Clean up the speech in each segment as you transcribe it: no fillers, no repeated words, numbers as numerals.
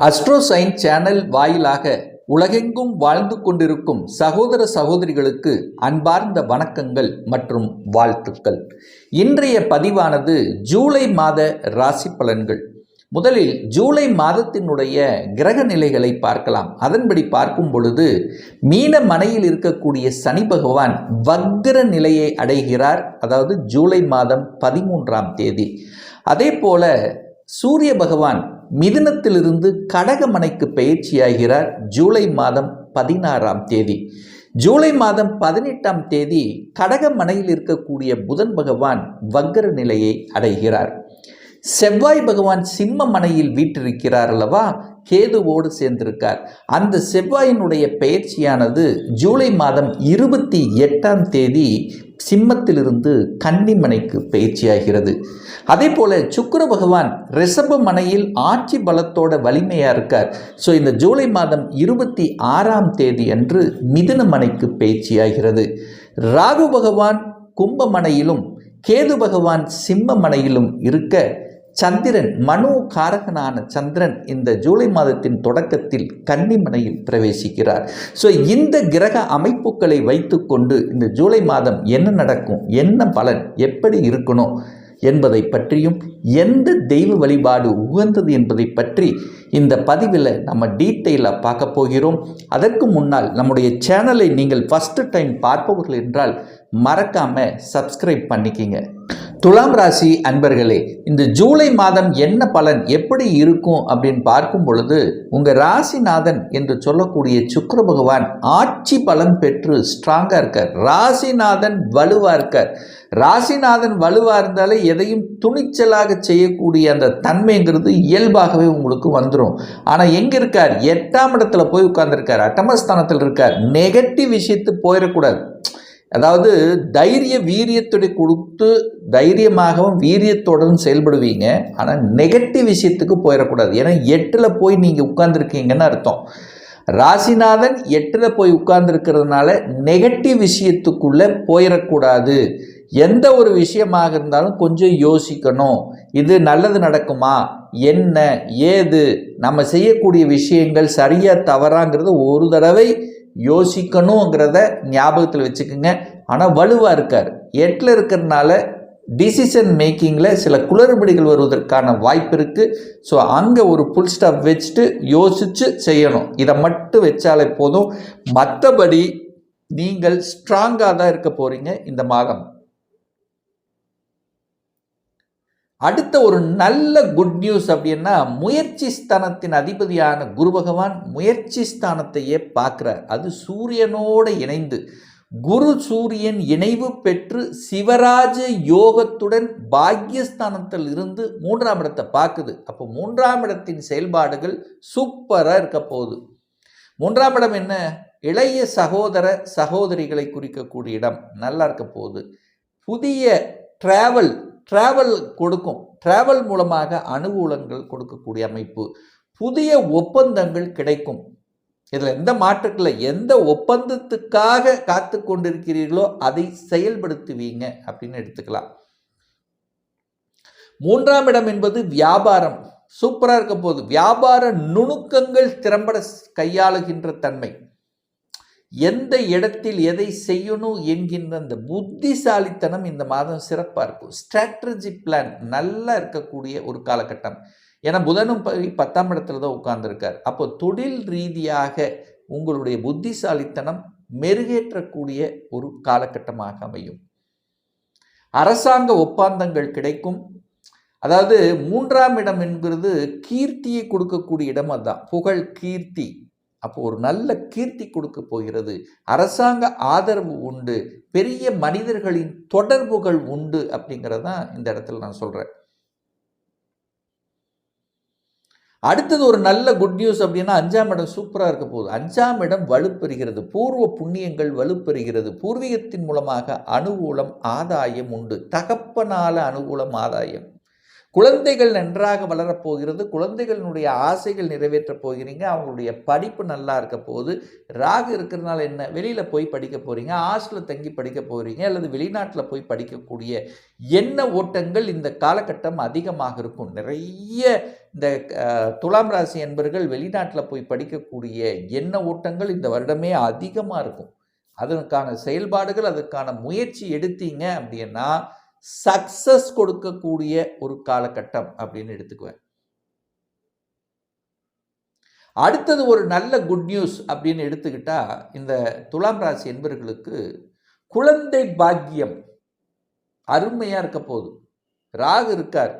அஸ்ட்ரோசைன் channel வாயிலாக உலகெங்கும் வாழ்ந்து கொண்டிருக்கும் சகோதர சகோதரிகளுக்கு அன்பார்ந்த வணக்கங்கள் மற்றும் வாழ்த்துக்கள். இன்றைய பதிவானது ஜூலை மாத ராசி பலன்கள். முதலில் ஜூலை மாதத்தினுடைய கிரக நிலைகளை பார்க்கலாம். அதன்படி பார்க்கும் பொழுது மீன மனையில் இருக்கக்கூடிய சனி பகவான் வக்ர நிலையை அடைகிறார். அதாவது ஜூலை மாதம் 13ஆம் தேதி. அதே போல சூரிய பகவான் மிதுனத்திலிருந்து கடகமனைக்கு பயிற்சியாகிறார் ஜூலை மாதம் 16ஆம் தேதி. ஜூலை மாதம் 18ஆம் தேதி கடகமனையில் இருக்கக்கூடிய புதன் பகவான் வக்ர நிலையை அடைகிறார். செவ்வாய் பகவான் சிம்ம மனையில் வீற்றிருக்கிறார் அல்லவா, கேதுவோடு சேர்ந்திருக்கார். அந்த செவ்வாயினுடைய பயிற்சியானது ஜூலை மாதம் 28ஆம் தேதி சிம்மத்திலிருந்து கன்னிமனைக்கு பயிற்சியாகிறது. அதே போல சுக்கிர பகவான் ரிஷப மனையில் ஆட்சி பலத்தோட வலிமையாக இருக்கார். ஸோ இந்த ஜூலை மாதம் 26ஆம் தேதி அன்று மிதுன மனைக்கு பயிற்சியாகிறது. ராகு பகவான் கும்பமனையிலும் கேது பகவான் சிம்ம மனையிலும் இருக்க, சந்திரன் மனோ காரகனான சந்திரன் இந்த ஜூலை மாதத்தின் தொடக்கத்தில் கன்னிமனையில் பிரவேசிக்கிறார். ஸோ இந்த கிரக அமைப்புகளை வைத்துக்கொண்டு இந்த ஜூலை மாதம் என்ன நடக்கும், என்ன பலன், எப்படி இருக்கணும் என்பதை பற்றியும் எந்த தெய்வ வழிபாடு உகந்தது என்பதை பற்றி இந்த பதிவில் நம்ம டீட்டெயிலாக பார்க்க போகிறோம். அதற்கு முன்னால் நம்முடைய சேனலை நீங்கள் ஃபஸ்ட்டு டைம் பார்ப்பவர்கள் என்றால் மறக்காமல் சப்ஸ்கிரைப் பண்ணிக்கிங்க. துலாம் ராசி அன்பர்களே, இந்த ஜூலை மாதம் என்ன பலன் எப்படி இருக்கும் அப்படின்னு பார்க்கும் பொழுது, உங்கள் ராசிநாதன் என்று சொல்லக்கூடிய சுக்கிர பகவான் ஆட்சி பலன் பெற்று ஸ்ட்ராங்காக இருக்கார். ராசிநாதன் வலுவாக இருக்கார். ராசிநாதன் வலுவாக இருந்தாலே எதையும் துணிச்சலாக செய்யக்கூடிய அந்த தன்மைங்கிறது இயல்பாகவே உங்களுக்கு வந்துடும். ஆனால் எங்கே இருக்கார்? 8ஆம் இடத்துல போய் உட்கார்ந்துருக்கார், அட்டமஸ்தானத்தில் இருக்கார். நெகட்டிவ் விஷயத்து போயிடக்கூடாது. அதாவது தைரிய வீரியத்துடைய கொடுத்து தைரியமாகவும் வீரியத்தோடும் செயல்படுவீங்க. ஆனால் நெகட்டிவ் விஷயத்துக்கு போயிடக்கூடாது. ஏன்னா 8ல் போய் நீங்கள் உட்கார்ந்துருக்கீங்கன்னு அர்த்தம். ராசிநாதன் 8ல் போய் உட்கார்ந்துருக்கிறதுனால நெகட்டிவ் விஷயத்துக்குள்ளே போயிடக்கூடாது. எந்த ஒரு விஷயமாக இருந்தாலும் கொஞ்சம் யோசிக்கணும். இது நல்லது நடக்குமா, என்ன ஏது, நம்ம செய்யக்கூடிய விஷயங்கள் சரியா தவறாங்கிறது ஒரு தடவை யோசிக்கணுங்கிறத ஞாபகத்தில் வச்சுக்கோங்க. ஆனால் வலுவாக இருக்கார். 8ல் இருக்கிறதுனால டிசிஷன் மேக்கிங்கில் சில குளறுபடிகள் வருவதற்கான வாய்ப்பு இருக்குது. ஸோ அங்கே ஒரு புல் ஸ்டாப் வச்சுட்டு யோசித்து செய்யணும். இதை மட்டும் வச்சாலே போதும். மற்றபடி நீங்கள் ஸ்ட்ராங்காக தான் இருக்க போகிறீங்க இந்த மாதம். அடுத்த ஒரு நல்ல குட் நியூஸ் அப்படின்னா, முயற்சி ஸ்தானத்தின் அதிபதியான குரு பகவான் முயற்சி ஸ்தானத்தையே பார்க்குறார். அது சூரியனோடு இணைந்து குரு சூரியன் இணைவு பெற்று சிவராஜ யோகத்துடன் பாக்யஸ்தானத்தில் இருந்து 3ஆம் இடத்தை பார்க்குது. அப்போ 3ஆம் இடத்தின் செயல்பாடுகள் சூப்பராக இருக்க போகுது. 3ஆம் இடம் என்ன? இளைய சகோதர சகோதரிகளை குறிக்கக்கூடிய இடம். நல்லா இருக்க போகுது. புதிய டிராவல் கொடுக்கும். டிராவல் மூலமாக அனுகூலங்கள் கொடுக்கக்கூடிய அமைப்பு. புதிய ஒப்பந்தங்கள் கிடைக்கும். இதில் எந்த மாற்றத்தில் எந்த ஒப்பந்தத்துக்காக காத்து கொண்டிருக்கிறீர்களோ அதை செயல்படுத்துவீங்க அப்படின்னு எடுத்துக்கலாம். 3ஆம் இடம் என்பது வியாபாரம். சூப்பராக இருக்க போகுது. வியாபார நுணுக்கங்கள் திறம்பட கையாளுகின்ற தன்மை. எந்த இடத்தில் எதை செய்யணும் என்கின்ற அந்த புத்திசாலித்தனம் இந்த மாதம் சிறப்பாக இருக்கும். ஸ்ட்ராட்டஜி பிளான் நல்லா இருக்கக்கூடிய ஒரு காலகட்டம். ஏன்னா புதனும் 10ஆம் இடத்துல தான் உட்கார்ந்துருக்கார். அப்போ தொழில் ரீதியாக உங்களுடைய புத்திசாலித்தனம் மெருகேற்றக்கூடிய ஒரு காலகட்டமாக அமையும். அரசாங்க ஒப்பந்தங்கள் கிடைக்கும். அதாவது 3ஆம் இடம் என்கிறது கீர்த்தியை கொடுக்கக்கூடிய இடம். அதுதான் புகழ், கீர்த்தி. அப்போ ஒரு நல்ல கீர்த்தி கொடுக்க போகிறது. அரசாங்க ஆதரவு உண்டு. பெரிய மனிதர்களின் தொடர்புகள் உண்டு அப்படிங்கிறது தான் இந்த இடத்துல நான் சொல்கிறேன். அடுத்தது ஒரு நல்ல குட் நியூஸ் அப்படின்னா, 5ஆம் இடம் சூப்பராக இருக்க போகுது. 5ஆம் இடம் வலுப்பெறுகிறது. பூர்வ புண்ணியங்கள் வலுப்பெறுகிறது. பூர்வீகத்தின் மூலமாக அனுகூலம், ஆதாயம் உண்டு. தகப்பனால அனுகூலம், ஆதாயம். குழந்தைகள் நன்றாக வளரப்போகிறது, குழந்தைகளினுடைய ஆசைகள் நிறைவேற்றப் போகிறீங்க, அவங்களுடைய படிப்பு நல்லா இருக்க போகுது. ராகு இருக்கிறதுனால என்ன, வெளியில் போய் படிக்க போகிறீங்க, ஹாஸ்டலில் தங்கி படிக்க போகிறீங்க, அல்லது வெளிநாட்டில் போய் படிக்கக்கூடிய எண்ண ஓட்டங்கள் இந்த காலகட்டம் அதிகமாக இருக்கும். நிறைய இந்த துலாம் ராசி என்பர்கள் வெளிநாட்டில் போய் படிக்கக்கூடிய எண்ண ஓட்டங்கள் இந்த வருடமே அதிகமாக இருக்கும். அதற்கான செயல்பாடுகள், அதற்கான முயற்சி எடுத்தீங்க அப்படின்னா சக்சஸ் கொடுக்கக்கூடிய ஒரு காலகட்டம் அப்படின்னு எடுத்துக்குவேன். அடுத்தது ஒரு நல்ல குட் நியூஸ் அப்படின்னு எடுத்துக்கிட்டா, இந்த துலாம் ராசி என்பவர்களுக்கு குழந்தை பாக்கியம் அருமையா இருக்க போகுது. ராகு இருக்கார்.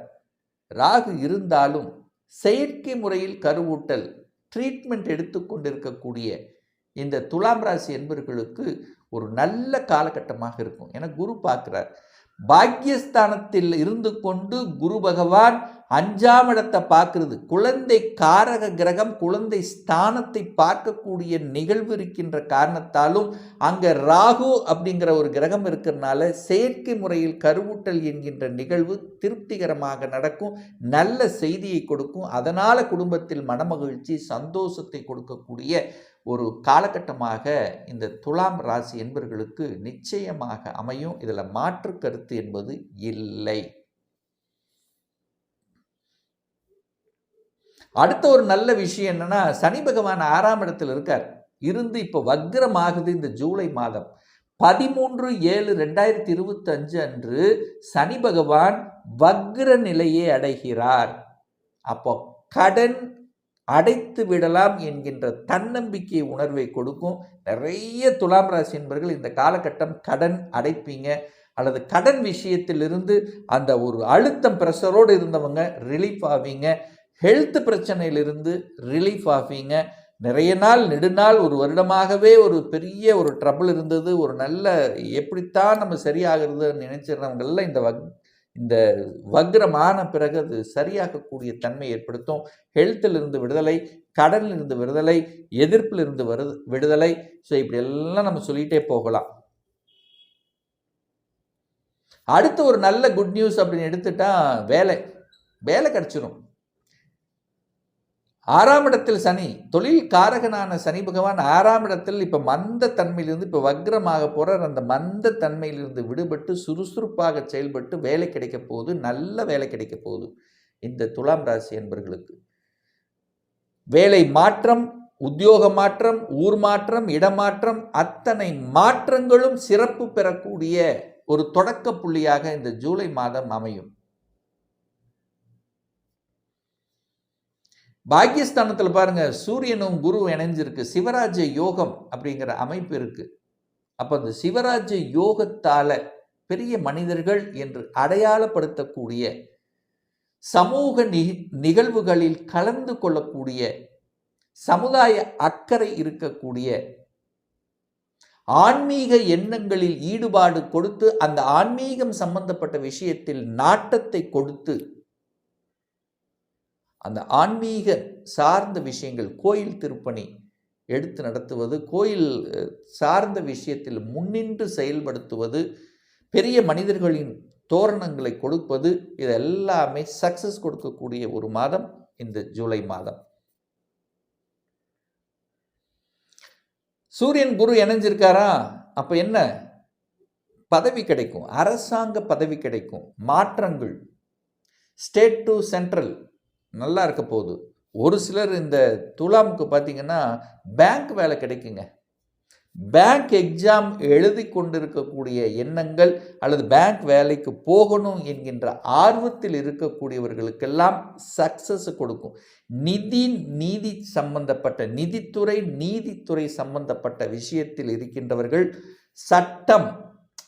ராகு இருந்தாலும் செயற்கை முறையில் கருவூட்டல் ட்ரீட்மெண்ட் எடுத்துக்கொண்டிருக்கக்கூடிய இந்த துலாம் ராசி என்பவர்களுக்கு ஒரு நல்ல காலகட்டமாக இருக்கும். என குரு பார்க்கிறார். பாக்கியஸ்தானத்தில் இருந்து கொண்டு குரு பகவான் 5ஆம் இடத்தை பார்க்கிறது. குழந்தை காரக கிரகம் குழந்தை ஸ்தானத்தை பார்க்கக்கூடிய நிகழ்வு இருக்கின்ற காரணத்தாலும் அங்க ராகு அப்படிங்கிற ஒரு கிரகம் இருக்கிறதுனால செயற்கை முறையில் கருவூட்டல் என்கின்ற நிகழ்வு திருப்திகரமாக நடக்கும், நல்ல செய்தியை கொடுக்கும். அதனால குடும்பத்தில் மனமகிழ்ச்சி சந்தோஷத்தை கொடுக்கக்கூடிய ஒரு காலகட்டமாக இந்த துலாம் ராசி என்பவர்களுக்கு நிச்சயமாக அமையும். இதில் மாற்று கருத்து என்பது இல்லை. அடுத்த ஒரு நல்ல விஷயம் என்னன்னா, சனி பகவான் 6ஆம் இடத்தில் இருக்கார். இருந்து இப்போ வக்ரமாகுது. இந்த ஜூலை மாதம் 13/7/2025 அன்று சனி பகவான் வக்ர நிலையை அடைகிறார். அப்போ கடன் அடைத்து விடலாம் என்கின்ற தன்னம்பிக்கை உணர்வை கொடுக்கும். நிறைய துலாம் ராசி என்பவர்கள் இந்த காலகட்டம் கடன் அடைப்பீங்க, அல்லது கடன் விஷயத்திலிருந்து அந்த ஒரு அழுத்தம் பிரஷரோடு இருந்தவங்க ரிலீஃப் ஆவீங்க. ஹெல்த் பிரச்சனையிலிருந்து ரிலீஃப் ஆவீங்க. நிறைய நாள் நெடுநாள் ஒரு வருடமாகவே ஒரு பெரிய ஒரு ட்ரபிள் இருந்தது. ஒரு நல்ல எப்படித்தான் நம்ம சரியாகிறது நினைச்சிடறவங்கெல்லாம் இந்த வக்ரமான பிறகு அது சரியாகக்கூடிய தன்மை ஏற்படுத்தும். ஹெல்த்தில் இருந்து விடுதலை, கடனில் இருந்து விடுதலை, எதிர்ப்பில் இருந்து விடுதலை. ஸோ இப்படி எல்லாம் நம்ம சொல்லிகிட்டே போகலாம். அடுத்து ஒரு நல்ல குட் நியூஸ் அப்படின்னு எடுத்துட்டா வேலை கிடைச்சிடும். 6ஆம் இடத்தில் சனி, தொழில் காரகனான சனி பகவான் 6ஆம் இடத்தில் இப்போ மந்த தன்மையிலிருந்து இப்போ வக்ரமாக போகிறார். அந்த மந்த தன்மையிலிருந்து விடுபட்டு சுறுசுறுப்பாக செயல்பட்டு வேலை கிடைக்க போகுது, நல்ல வேலை கிடைக்க போகுது. இந்த துலாம் ராசி என்பவர்களுக்கு வேலை மாற்றம், உத்தியோக மாற்றம், ஊர் மாற்றம், இடமாற்றம், அத்தனை மாற்றங்களும் சிறப்பு பெறக்கூடிய ஒரு தொடக்க புள்ளியாக இந்த ஜூலை மாதம் அமையும். பாக்கியஸ்தானத்தில் பாருங்க, சூரியனும் குரு இணைஞ்சிருக்கு. சிவராஜ யோகம் அப்படிங்கிற அமைப்பு இருக்கு. அப்போ அந்த சிவராஜ யோகத்தால பெரிய மனிதர்கள் என்று அடையாளப்படுத்தக்கூடிய சமூக நிகழ்வுகளில் கலந்து கொள்ளக்கூடிய சமுதாய அக்கறை இருக்கக்கூடிய ஆன்மீக எண்ணங்களில் ஈடுபாடு கொடுத்து அந்த ஆன்மீகம் சம்பந்தப்பட்ட விஷயத்தில் நாட்டத்தை கொடுத்து அந்த ஆன்மீக சார்ந்த விஷயங்கள், கோயில் திருப்பணி எடுத்து நடத்துவது, கோயில் சார்ந்த விஷயத்தில் முன்னின்று செயல்படுத்துவது, பெரிய மனிதர்களின் தோரணங்களை கொடுப்பது, இது எல்லாமே சக்சஸ் கொடுக்கக்கூடிய ஒரு மாதம் இந்த ஜூலை மாதம். சூரியன் குரு இணைஞ்சிருக்காரா, அப்ப என்ன பதவி கிடைக்கும், அரசாங்க பதவி கிடைக்கும், மாற்றங்கள், ஸ்டேட் டு சென்ட்ரல் நல்லா இருக்க போகுது. ஒரு சிலர் இந்த துலாமுக்கு பார்த்தீங்கன்னா பேங்க் வேலை கிடைக்குங்க. பேங்க் எக்ஸாம் எழுதி கொண்டிருக்கக்கூடிய எண்ணங்கள் அல்லது பேங்க் வேலைக்கு போகணும் என்கின்ற ஆர்வத்தில் இருக்கக்கூடியவர்களுக்கெல்லாம் சக்சஸ் கொடுக்கும். நீதி சம்பந்தப்பட்ட நீதித்துறை சம்பந்தப்பட்ட விஷயத்தில் இருக்கின்றவர்கள், சட்டம்,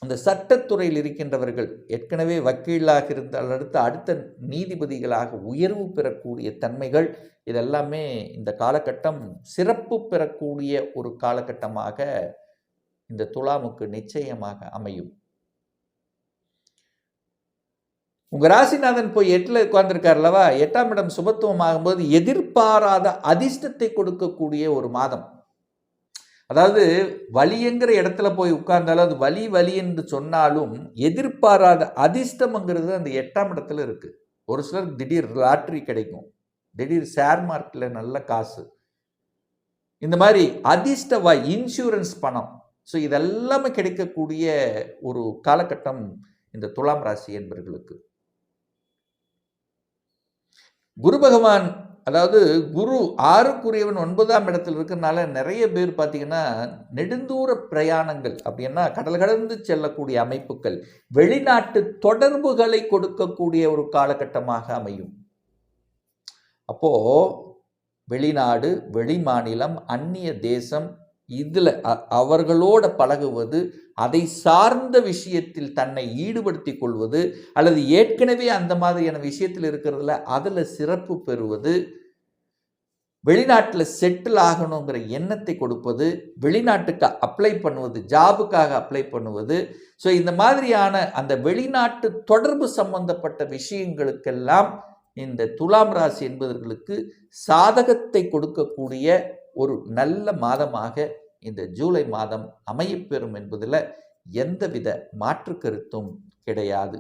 அந்த சட்டத்துறையில் இருக்கின்றவர்கள், ஏற்கனவே வக்கீலாக இருந்தால் அடுத்த நீதிபதிகளாக உயர்வு பெறக்கூடிய தன்மைகள், இதெல்லாமே இந்த காலகட்டம் சிறப்பு பெறக்கூடிய ஒரு காலகட்டமாக இந்த துலாமுக்கு நிச்சயமாக அமையும். உங்க ராசிநாதன் போய் 8ல் உட்கார்ந்துருக்கார் அல்லவா, 8ஆம் இடம் சுபத்துவம் ஆகும்போது எதிர்பாராத அதிர்ஷ்டத்தை கொடுக்கக்கூடிய ஒரு மாதம். அதாவது வலிங்கிற இடத்துல போய் உட்கார்ந்தாலும் அது வலி என்று சொன்னாலும் எதிர்பாராத அதிர்ஷ்டம்ங்கிறது அந்த 8ஆம் இடத்துல இருக்கு. ஒரு சிலருக்கு திடீர் லாட்ரி கிடைக்கும், திடீர் ஷேர் மார்க்கெட்டில் நல்ல காசு, இந்த மாதிரி அதிர்ஷ்டவாய் இன்சூரன்ஸ் பணம், ஸோ இதெல்லாமே கிடைக்கக்கூடிய ஒரு காலகட்டம் இந்த துலாம் ராசி என்பவர்களுக்கு. குரு பகவான், அதாவது குரு 6க்குரியவன் 9ஆம் இடத்தில் இருக்கிறதுனால நிறைய பேர் பார்த்தீங்கன்னா நெடுந்தூர பிரயாணங்கள் அப்படின்னா கடல் கடந்து செல்லக்கூடிய அமைப்புகள், வெளிநாட்டு தொடர்புகளை கொடுக்கக்கூடிய ஒரு காலகட்டமாக அமையும். அப்போ வெளிநாடு, வெளி மாநிலம், அந்நிய தேசம், இதில் அவர்களோட பழகுவது, அதை சார்ந்த விஷயத்தில் தன்னை ஈடுபடுத்தி கொள்வது, அல்லது ஏற்கனவே அந்த மாதிரியான விஷயத்தில் இருக்கிறதுல அதில் சிறப்பு பெறுவது, வெளிநாட்டில் செட்டில் ஆகணுங்கிற எண்ணத்தை கொடுப்பது, வெளிநாட்டுக்கு அப்ளை பண்ணுவது, ஜாபுக்காக அப்ளை பண்ணுவது, ஸோ இந்த மாதிரியான அந்த வெளிநாட்டு தொடர்பு சம்பந்தப்பட்ட விஷயங்களுக்கெல்லாம் இந்த துலாம் ராசி என்பவர்களுக்கு சாதகத்தை கொடுக்கக்கூடிய ஒரு நல்ல மாதமாக இந்த ஜூலை மாதம் அமையப்பெறும் என்பதில் எந்தவித மாற்று கருத்தும் கிடையாது.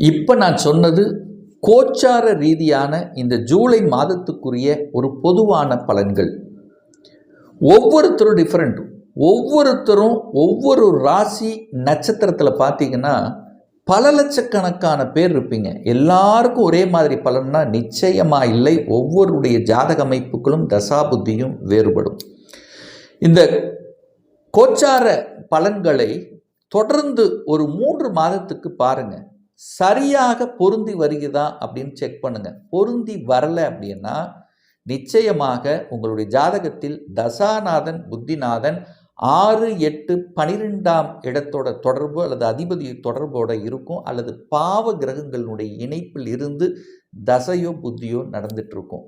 இப்போ நான் சொன்னது கோச்சார ரீதியான இந்த ஜூலை மாதத்துக்குரிய ஒரு பொதுவான பலன்கள். ஒவ்வொருத்தரும் டிஃப்ரெண்ட், ஒவ்வொருத்தரும் ஒவ்வொரு ராசி நட்சத்திரத்தில் பார்த்தீங்கன்னா பல லட்சக்கணக்கான பேர் இருப்பீங்க. எல்லாருக்கும் ஒரே மாதிரி பலன்னா நிச்சயமாக இல்லை. ஒவ்வொருடைய ஜாதக அமைப்புகளும் தசாபுத்தியும் வேறுபடும். இந்த கோச்சார பலன்களை தொடர்ந்து ஒரு 3 மாதத்துக்கு பாருங்க, சரியாக பொருந்தி வருகிறதா அப்படின்னு செக் பண்ணுங்க. பொருந்தி வரலை அப்படின்னா நிச்சயமாக உங்களுடைய ஜாதகத்தில் தசாநாதன் புத்திநாதன் 6, 8, 12ஆம் இடத்தோட தொடர்பு அல்லது அதிபதி தொடர்போட இருக்கும், அல்லது பாவ கிரகங்களுடைய இணைப்பில் இருந்து தசையோ புத்தியோ நடந்துட்டு இருக்கும்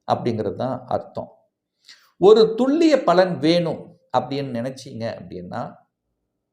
அப்படிங்கிறது தான் அர்த்தம். ஒரு துல்லிய பலன் வேணும் அப்படின்னு நினைச்சீங்க அப்படின்னா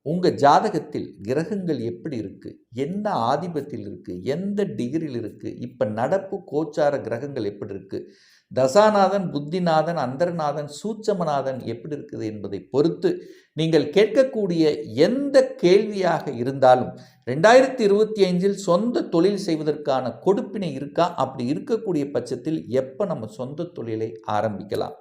உங்கள் ஜாதகத்தில் கிரகங்கள் எப்படி இருக்குது, என்ன ஆதிபத்தில் இருக்குது, எந்த டிகிரியில் இருக்குது, இப்போ நடப்பு கோச்சார கிரகங்கள் எப்படி இருக்குது, தசாநாதன் புத்திநாதன் அந்தரநாதன் சூட்சமநாதன் எப்படி இருக்குது என்பதை பொறுத்து நீங்கள் கேட்கக்கூடிய எந்த கேள்வியாக இருந்தாலும் 2025 சொந்த தொழில் செய்வதற்கான கொடுப்பினை இருக்கா, அப்படி இருக்கக்கூடிய பட்சத்தில் எப்போ நம்ம சொந்த தொழிலை ஆரம்பிக்கலாம்,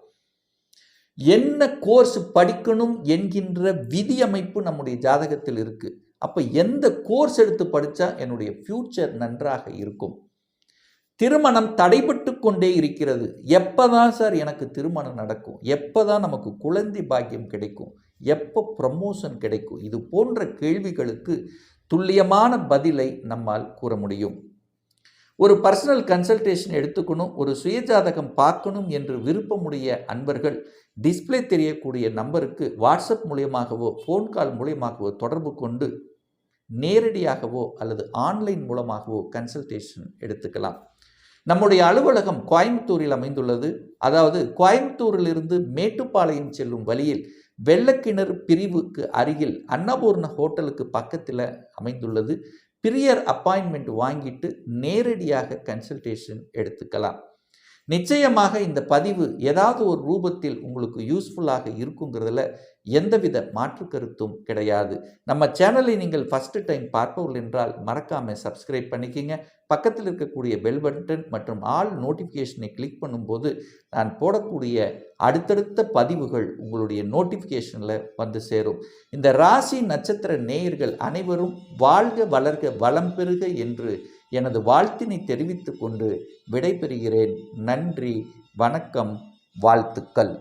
என்ன கோர்ஸ் படிக்கணும் என்கின்ற விதி அமைப்பு நம்முடைய ஜாதகத்தில் இருக்கு. அப்போ எந்த கோர்ஸ் எடுத்து படித்தா என்னுடைய ஃபியூச்சர் நன்றாக இருக்கும், திருமணம் தடைபட்டு கொண்டே இருக்கிறது, எப்போதான் சார் எனக்கு திருமணம் நடக்கும், எப்போதான் நமக்கு குழந்தை பாக்கியம் கிடைக்கும், எப்போ ப்ரமோஷன் கிடைக்கும், இது போன்ற கேள்விகளுக்கு துல்லியமான பதிலை நம்மால் கூற முடியும். ஒரு பர்சனல் கன்சல்டேஷன் எடுத்துக்கணும், ஒரு சுயஜாதகம் பார்க்கணும் என்று விருப்பமுடைய அன்பர்கள் டிஸ்பிளே தெரியக்கூடிய நம்பருக்கு வாட்ஸ்அப் மூலியமாகவோ ஃபோன் கால் மூலியமாகவோ தொடர்பு கொண்டு நேரடியாகவோ அல்லது ஆன்லைன் மூலமாகவோ கன்சல்டேஷன் எடுத்துக்கலாம். நம்முடைய அலுவலகம் கோயம்புத்தூரில் அமைந்துள்ளது. அதாவது கோயம்புத்தூரிலிருந்து மேட்டுப்பாளையம் செல்லும் வழியில் வெள்ளக்கிணறு பிரிவுக்கு அருகில் அன்னபூர்ண ஹோட்டலுக்கு பக்கத்தில் அமைந்துள்ளது. பிரியர் அப்பாயின்மெண்ட் வாங்கிட்டு நேரடியாக கன்சல்டேஷன் எடுத்துக்கலாம். நிச்சயமாக இந்த பதிவு ஏதாவது ஒரு ரூபத்தில் உங்களுக்கு யூஸ்ஃபுல்லாக இருக்குங்கிறதுல எந்தவித மாற்று கருத்தும் கிடையாது. நம்ம சேனலை நீங்கள் ஃபஸ்ட்டு டைம் பார்ப்பவர்கள் என்றால் மறக்காமல் சப்ஸ்கிரைப் பண்ணிக்கிங்க. பக்கத்தில் இருக்கக்கூடிய பெல் பட்டன் மற்றும் ஆல் நோட்டிஃபிகேஷனை கிளிக் பண்ணும்போது நான் போடக்கூடிய அடுத்தடுத்த பதிவுகள் உங்களுடைய நோட்டிஃபிகேஷனில் வந்து சேரும். இந்த ராசி நட்சத்திர நேயர்கள் அனைவரும் வாழ்க வளர்க வளம் பெறுக என்று எனது வாழ்த்தினை தெரிவித்து கொண்டு விடைபெறுகிறேன். நன்றி, வணக்கம், வாழ்த்துக்கள்.